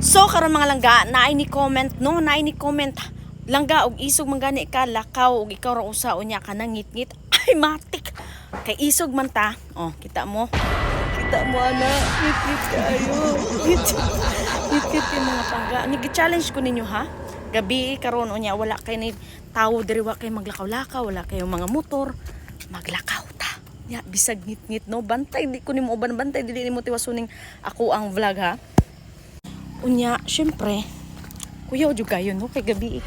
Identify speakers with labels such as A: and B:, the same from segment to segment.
A: So karon mga langga, naay ni comment no, naay ni comment langga og isog man gani ka lakaw og ikaw ra usa unya ka nang ngit-ngit. Ay matik. Kay isog man ta. Oh, kita mo. Kita mo ana, ngit-ngit kayo. Ngit-ngit yung mga pangga. Nigi-challenge ko ninyo ha. Gabi karon unya wala kay ni tawo diri wa kay maglakaw-lakaw, wala kayo mga motor. Maglakaw ta. Ya bisag ngit-ngit no, bantay di ko nimo uban bantay dili nimo tiwasuning ako ang vlog ha. Unya, syempre, kuya o juga yun, no? Kay gabi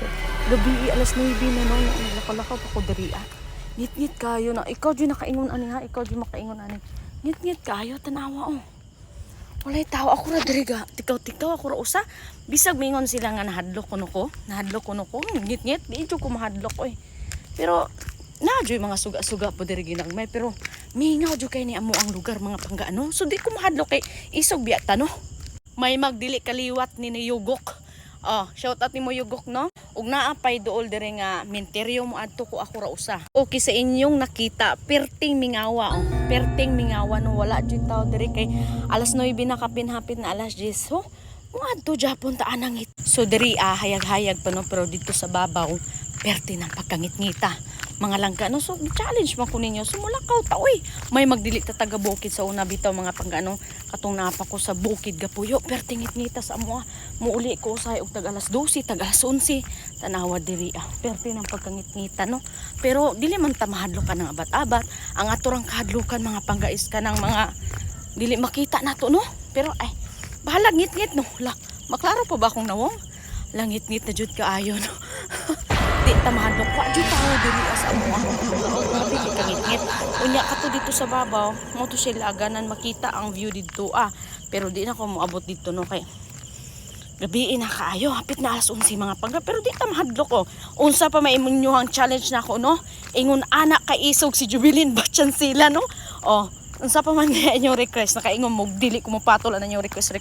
A: alas 9 na, no? Naglakaw-lakaw pa ko dari, Ngit-ngit kayo na, ikaw dyan nakaingon ani, ha? Ikaw dyan makaingon ani. Ngit-ngit kayo, tanawa, oh. Walay tao, ako ra dari ga. Tikaw-tikaw, ako ra usa. Bisag mingon sila nga nahadlok ko no ko. Ngit-ngit, di ko mahadlok, oy. Pero, nadyo yung mga suga-suga po dari ginagmay. Pero, mingaw dyan kayo ni amo ang lugar, mga panggaano. So, di ko mahadlok kay isog biyata, no? May magdili kaliwat ni Yugok. Oh, shout out ni mo Yugok no. Ug naapay dool dire nga minteryo mo adto ko ako ra usa. Okay sa inyong nakita, perting mingawa oh. Perting mingawa no wala jud taw dire kay alas 9 na kapin-hapit na alas 10. So, adto Japon ta anangit. So diri hayag-hayag pa no pero dito sa babaw perti ng pagkangit-ngita. Mga langga no so challenge man ko ninyo sumulakaw ta oy may magdili ta taga bukid sa una bitaw mga pangganong katong napa ko sa bukid gapuyo pertingit-ngita sa amo muuli ko usay og tag alas 12 tag alas 11 tanawa diri perti ng pagkangit-ngita no pero dili man ta mahadlokan ng abat-abat ang aturang kahadlukan mga panggais ka ng mga dili makita nato no pero ay bahala ngit-ngit no la maklaro pa ba akong nawong langit-ngit na jud kaayo no di tamahadlok wa jud tawo diri asa amo grabe kay kangit-ngit unya kato dito sa babaw mo to sila aganan makita ang view dito pero di na ko moabot dito no kay gabi na kaayo hapit na alas 11 mga pangga pero di ta mahadlok unsa pa may inyong challenge na ako no ingon anak kay isog si Jubilin batyan sila no unsa pa man inyong request nakaingon mo dili ko mo patol na inyong request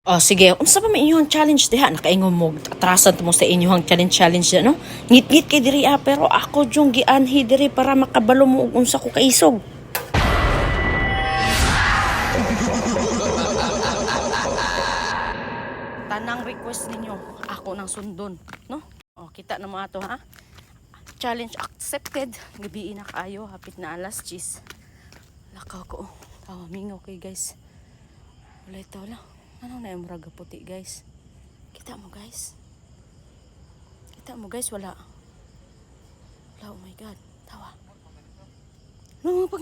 A: sige, unsa pa may inyong challenge diha nakaingon mo atrasan mo sa inyong challenge no ngit-ngit kay diri pero ako jung gianhi diri para makabalo mo og unsa ko kaisog tanang request ninyo ako nang sundon no kita na mo ato ha challenge accepted gabi na kaayo hapit na alas 10 lakaw ko mingaw kay guys wala ito lang ano na yung muraga puti guys kita mo guys wala oh my god tawa no pag